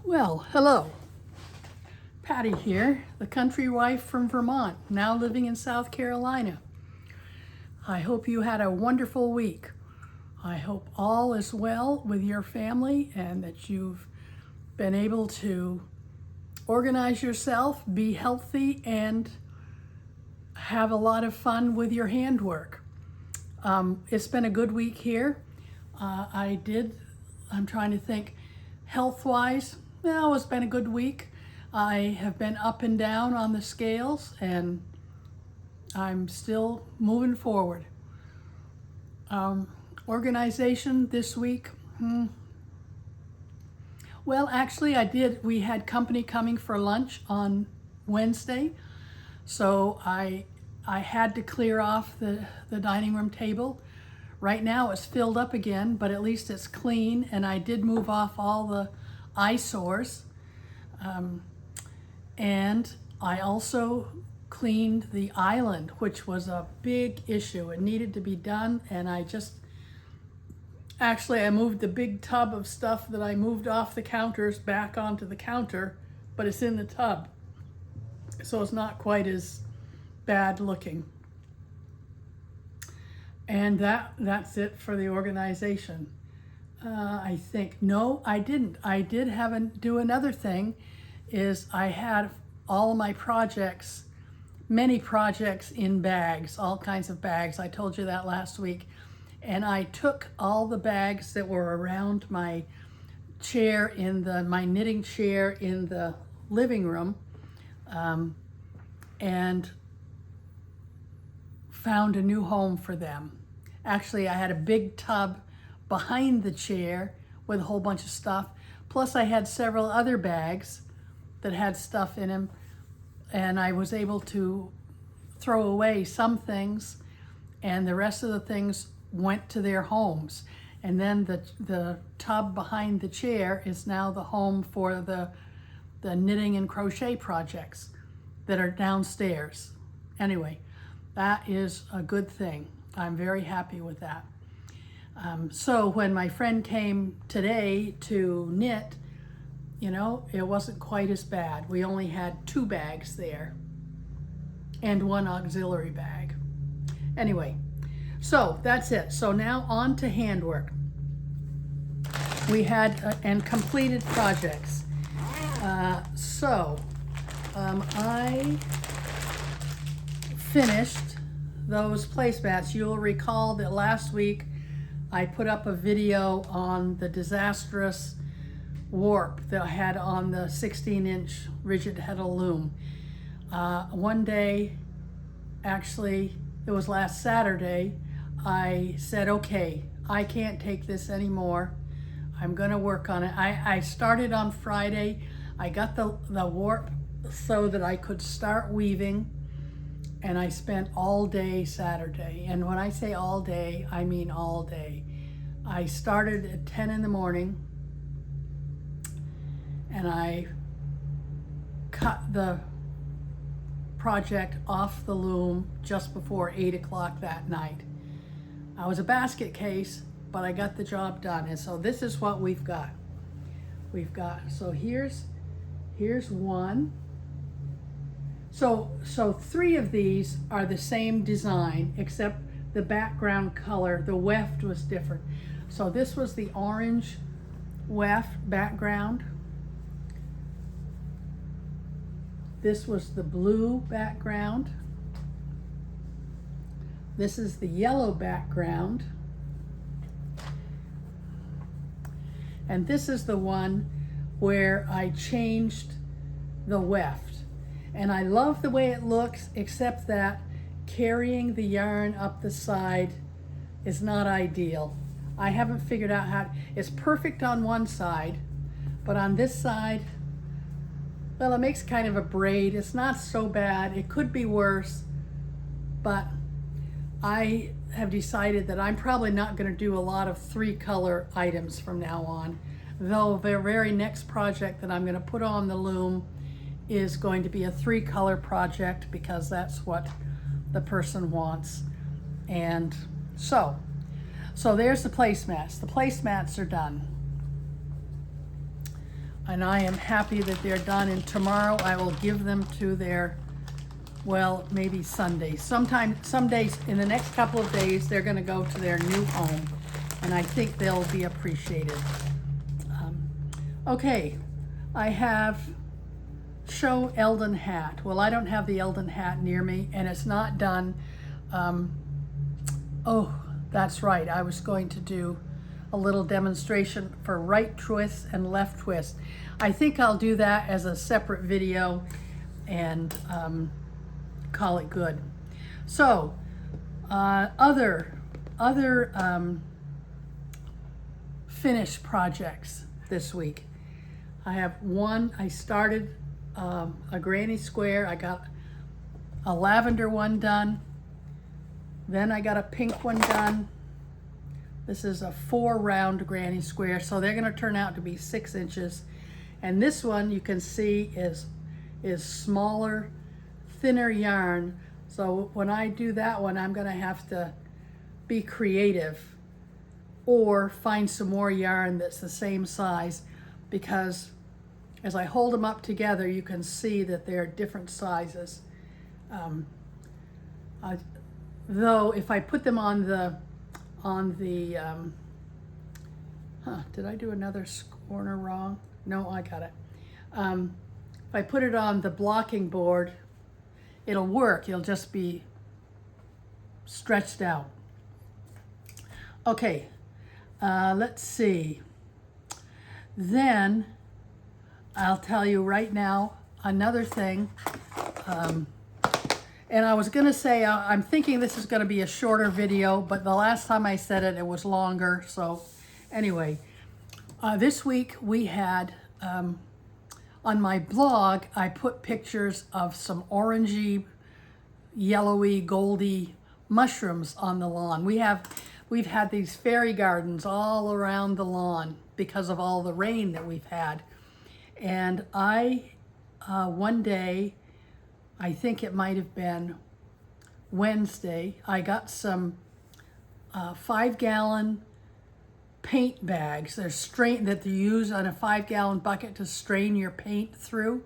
Well, hello. Patty here, the country wife from Vermont, now living in South Carolina. I hope you had a wonderful week. I hope all is well with your family and that you've been able to organize yourself, be healthy, and have a lot of fun with your handwork. It's been a good week here. I'm trying to think, health-wise, well, it's been a good week. I have been up and down on the scales and I'm still moving forward. Organization this week, well, actually we had company coming for lunch on Wednesday, so I had to clear off the dining room table. Right now it's filled up again, but at least it's clean, and I did move off all the eyesores. And I also cleaned the island, which was a big issue. It needed to be done, and I moved the big tub of stuff that I moved off the counters back onto the counter, but it's in the tub, so it's not quite as bad looking. And that's it for the organization. I think, no, I didn't. I did do another thing, is I had all of my projects, many projects in bags, all kinds of bags. I told you that last week. And I took all the bags that were around my chair my knitting chair in the living room, and found a new home for them. Actually, I had a big tub behind the chair with a whole bunch of stuff. Plus I had several other bags that had stuff in them, and I was able to throw away some things, and the rest of the things went to their homes. And then the tub behind the chair is now the home for the knitting and crochet projects that are downstairs. Anyway, that is a good thing. I'm very happy with that. So when my friend came today to knit, it wasn't quite as bad. We only had 2 bags there and 1 auxiliary bag. Anyway, so that's it. So now on to handwork. We had and completed projects. I finished those placemats. You'll recall that last week I put up a video on the disastrous warp that I had on the 16-inch rigid heddle loom. One day, actually it was last Saturday, I said, okay, I can't take this anymore. I'm gonna work on it. I started on Friday. I got the warp so that I could start weaving, and I spent all day Saturday. And when I say all day, I mean all day. I started at 10 in the morning, and I cut the project off the loom just before 8 o'clock that night. I was a basket case, but I got the job done. And so this is what we've got. So here's one. So 3 of these are the same design, except the background color, the weft was different. So this was the orange weft background. This was the blue background. This is the yellow background. And this is the one where I changed the weft. And I love the way it looks, except that carrying the yarn up the side is not ideal. I haven't figured out it's perfect on one side, but on this side, well, it makes kind of a braid. It's not so bad. It could be worse, but I have decided that I'm probably not going to do a lot of 3-color items from now on, though the very next project that I'm going to put on the loom is going to be a 3-color project, because that's what the person wants. And so there's the placemats. The placemats are done. and I am happy that they're done. And tomorrow I will give them to their, well, maybe Sunday. Some days, in the next couple of days, they're gonna go to their new home, and I think they'll be appreciated. Okay, I have show Eldon hat. Well, I don't have the Eldon hat near me, and it's not done. Oh, that's right. I was going to do a little demonstration for right twist and left twist. I think I'll do that as a separate video and call it good. So, other finished projects this week. I have one. I started a granny square. I got a lavender one done. Then I got a pink one done. This is a 4-round granny square, so they're gonna turn out to be 6 inches. And this one you can see is smaller, thinner yarn. So when I do that one, I'm gonna have to be creative or find some more yarn that's the same size, because as I hold them up together, you can see that they're different sizes. Though if I put them on the did I do another corner wrong? No, I got it. If I put it on the blocking board, it'll work. It'll just be stretched out. Okay, let's see. Then I'll tell you right now another thing. And I was gonna say, I'm thinking this is gonna be a shorter video, but the last time I said it, it was longer. So anyway, this week we had, on my blog, I put pictures of some orangey, yellowy, goldy mushrooms on the lawn. We've had these fairy gardens all around the lawn because of all the rain that we've had. And one day, I think it might have been Wednesday, I got some 5-gallon paint bags. They're that you use on a 5-gallon bucket to strain your paint through.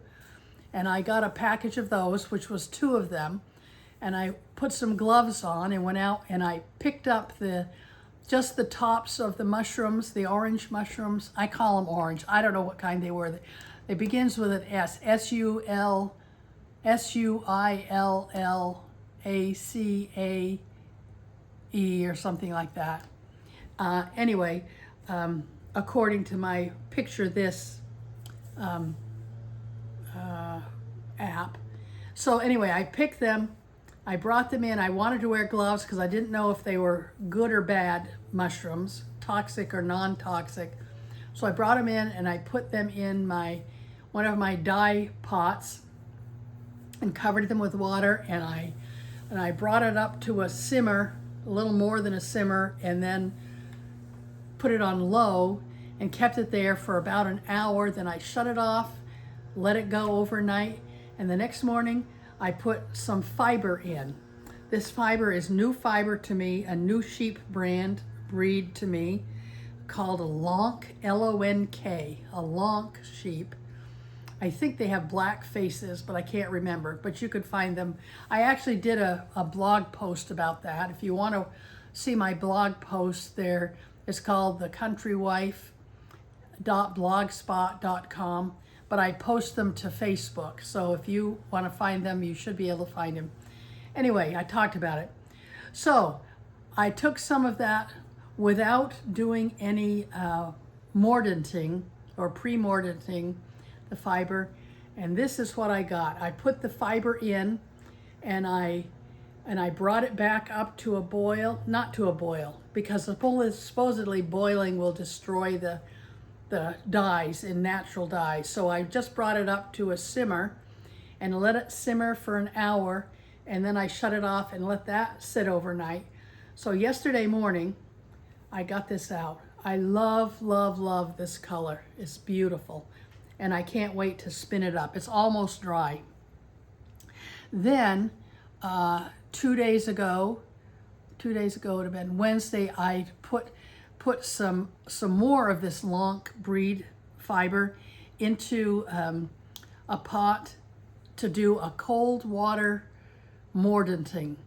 And I got a package of those, which was 2 of them. And I put some gloves on and went out and I picked up just the tops of the mushrooms, the orange mushrooms. I call them orange. I don't know what kind they were. It begins with an S, S-U-I-L-L-A-C-A-E or something like that. Anyway, according to my Picture This app. So anyway, I picked them, I brought them in. I wanted to wear gloves because I didn't know if they were good or bad mushrooms, toxic or non-toxic. So I brought them in and I put them in one of my dye pots and covered them with water, and I brought it up to a simmer, a little more than a simmer, and then put it on low and kept it there for about an hour. Then I shut it off, let it go overnight, and the next morning I put some fiber in. This fiber is new fiber to me, a new sheep breed to me, called a lonk, L-O-N-K, a lonk sheep. I think they have black faces, but I can't remember, but you could find them. I actually did a blog post about that. If you want to see my blog post there, it's called the countrywife.blogspot.com, but I post them to Facebook. So if you want to find them, you should be able to find them. Anyway, I talked about it. So I took some of that without doing any mordanting or pre-mordanting the fiber, and this is what I got. I put the fiber in, and I brought it back up to a boil, not to a boil, because supposedly boiling will destroy the dyes in natural dyes. So I just brought it up to a simmer and let it simmer for an hour, and then I shut it off and let that sit overnight. So yesterday morning, I got this out. I love, love, love this color. It's beautiful. And I can't wait to spin it up. It's almost dry. Then 2 days ago it would have been Wednesday, I put some more of this lonk breed fiber into a pot to do a cold water mordanting,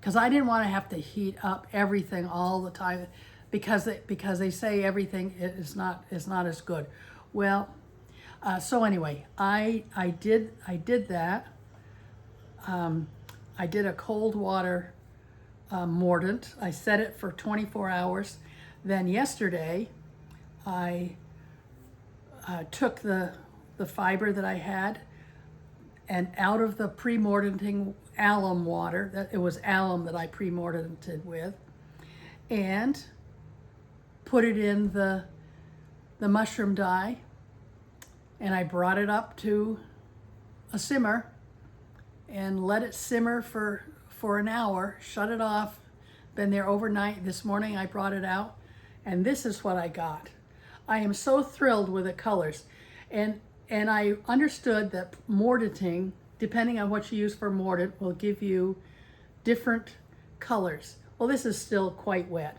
because I didn't want to have to heat up everything all the time, because they say everything is not as good. Well, so anyway, I did that. I did a cold water mordant. I set it for 24 hours. Then yesterday, I took the fiber that I had, and out of the pre-mordanting alum water, it was alum that I pre-mordanted with, and put it in the mushroom dye, and I brought it up to a simmer and let it simmer for an hour, shut it off, been there overnight. This morning I brought it out, and this is what I got. I am so thrilled with the colors. And I understood that mordanting, depending on what you use for mordant, will give you different colors. Well, this is still quite wet.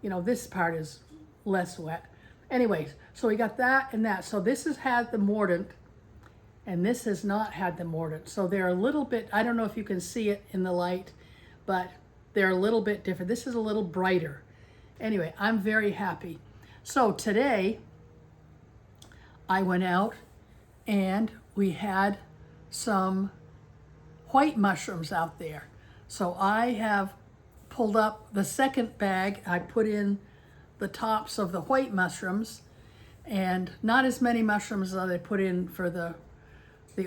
You know, this part is less wet. Anyways, so we got that and that. So this has had the mordant, and this has not had the mordant. So they're a little bit, I don't know if you can see it in the light, but they're a little bit different. This is a little brighter. Anyway, I'm very happy. So today, I went out and we had some white mushrooms out there. So I have pulled up the second bag. I put in the tops of the white mushrooms, and not as many mushrooms as I put in for the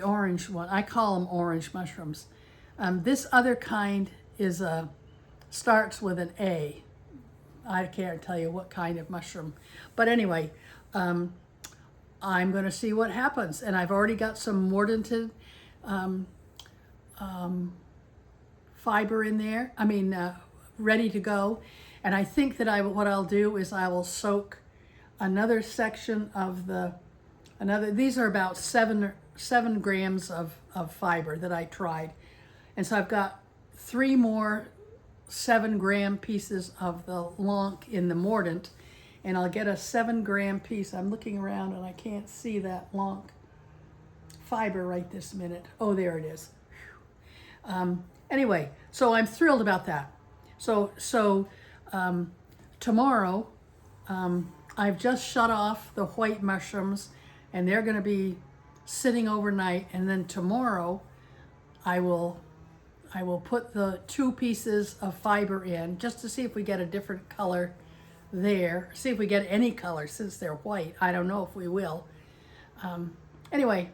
orange one. I call them orange mushrooms. This other kind is starts with an A. I can't tell you what kind of mushroom. But anyway, I'm going to see what happens. And I've already got some mordanted fiber in there. I mean, ready to go. And I think that what I'll do is I will soak another section of these are about seven grams of fiber that I tried. And so I've got 3 more 7-gram pieces of the lonk in the mordant, and I'll get a 7-gram piece. I'm looking around and I can't see that lonk fiber right this minute. Oh, there it is. Anyway, so I'm thrilled about that. So tomorrow, I've just shut off the white mushrooms, and they're going to be sitting overnight, and then tomorrow I will put the 2 pieces of fiber in just to see if we get a different color there. See if we get any color since they're white. I don't know if we will. Anyway,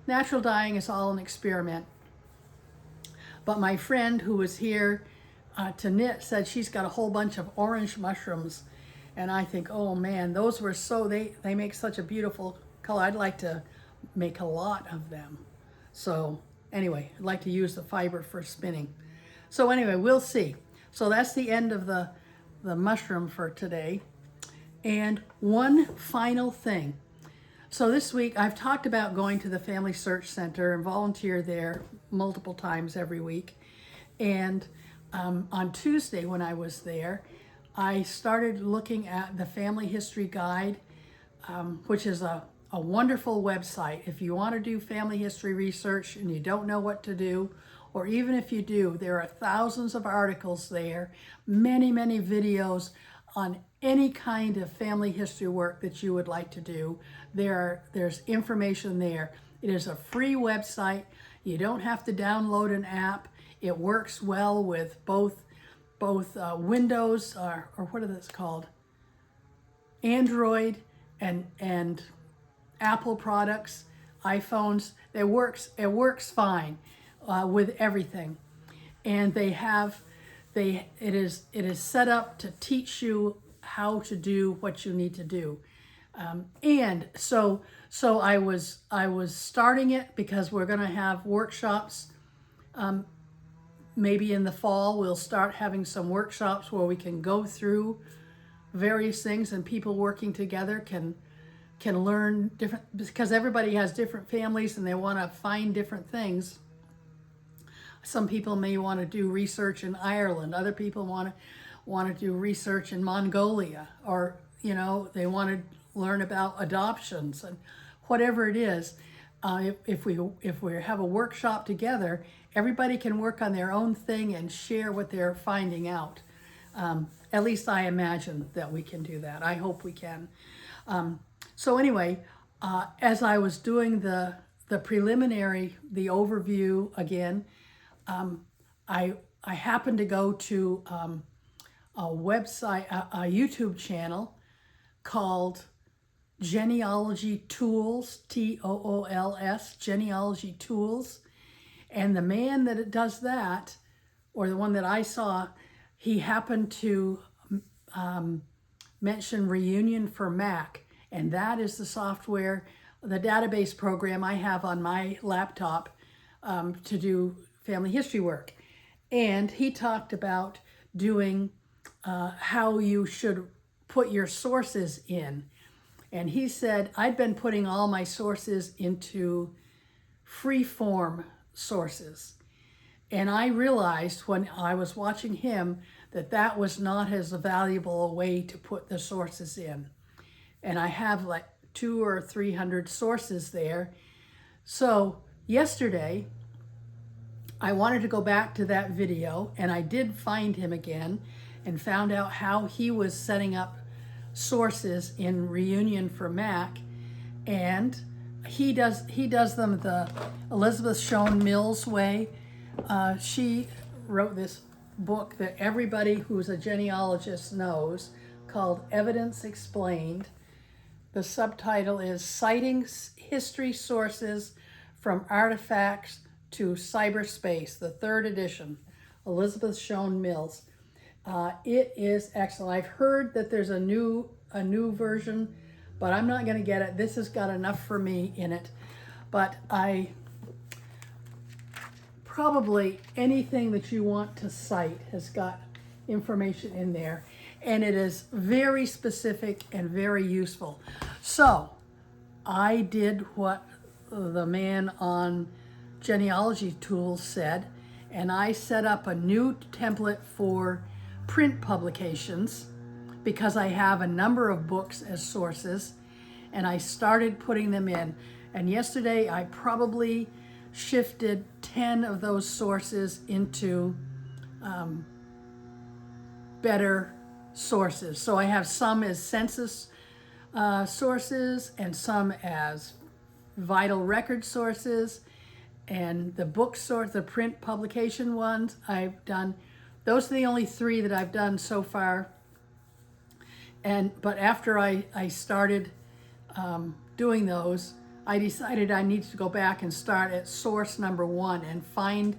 natural dyeing is all an experiment. But my friend who was here to knit said she's got a whole bunch of orange mushrooms. And I think, oh man, those were they make such a beautiful color. I'd like to make a lot of them. So anyway, I'd like to use the fiber for spinning. So anyway, we'll see. So that's the end of the mushroom for today. And one final thing. So this week I've talked about going to the Family Search Center and volunteer there multiple times every week. And on Tuesday when I was there, I started looking at the Family History Guide, which is a wonderful website. If you want to do family history research and you don't know what to do, or even if you do, there are thousands of articles there, many videos on any kind of family history work that you would like to do. There's information there. It is a free website. You don't have to download an app. It works well with both Windows or what is this called? Android and Apple products, iPhones. It works fine with everything. And it is set up to teach you how to do what you need to do. And so I was starting it because we're going to have workshops. Maybe in the fall we'll start having some workshops where we can go through various things, and people working together can learn different, because everybody has different families and they want to find different things. Some people may want to do research in Ireland. Other people want to do research in Mongolia, or they want to learn about adoptions and whatever it is. If we have a workshop together, everybody can work on their own thing and share what they're finding out. At least I imagine that we can do that. I hope we can. So anyway, as I was doing the preliminary, the overview again, I happened to go to a website, a YouTube channel called Genealogy Tools, Tools, Genealogy Tools. And the man that does that, or the one that I saw, he happened to mention Reunion for Mac. And that is the software, the database program I have on my laptop to do family history work. And he talked about doing how you should put your sources in. And he said, I'd been putting all my sources into free form sources. And I realized when I was watching him that that was not as valuable a way to put the sources in. And I have like 200 or 300 sources there. So yesterday, I wanted to go back to that video, and I did find him again and found out how he was setting up sources in Reunion for Mac. And he does them the Elizabeth Shown Mills way. She wrote this book that everybody who's a genealogist knows called Evidence Explained. The subtitle is Citing History Sources from Artifacts to Cyberspace, the 3rd edition, Elizabeth Shown Mills. It is excellent. I've heard that there's a new version, but I'm not going to get it. This has got enough for me in it. But probably anything that you want to cite has got information in there, and it is very specific and very useful. So I did what the man on Genealogy Tools said, and I set up a new template for print publications because I have a number of books as sources, and I started putting them in. And yesterday I probably shifted 10 of those sources into better sources. So I have some as census sources and some as vital record sources, and the book source, the print publication ones I've done. Those are the only 3 that I've done so far. But after I started doing those, I decided I needed to go back and start at source number 1 and find,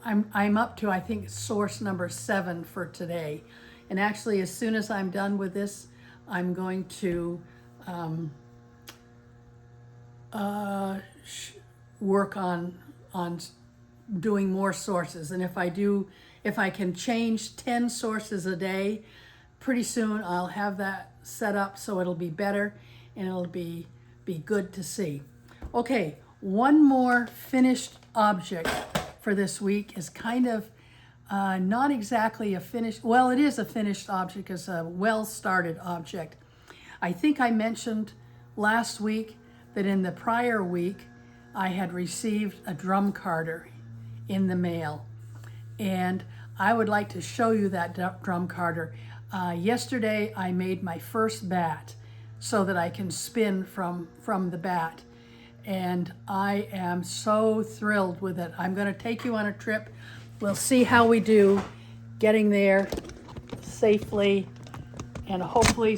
I'm up to, I think, source number 7 for today. And actually, as soon as I'm done with this, I'm going to work on doing more sources. And if I can change 10 sources a day, pretty soon I'll have that set up so it'll be better and it'll be good to see. Okay, one more finished object for this week is kind of not exactly a finished, well, it is a finished object, it's a well-started object. I think I mentioned last week that in the prior week I had received a drum carder in the mail, and I would like to show you that drum carder. Yesterday I made my first bat so that I can spin from the bat, and I am so thrilled with it. I'm going to take you on a trip. We'll see how we do getting there safely and hopefully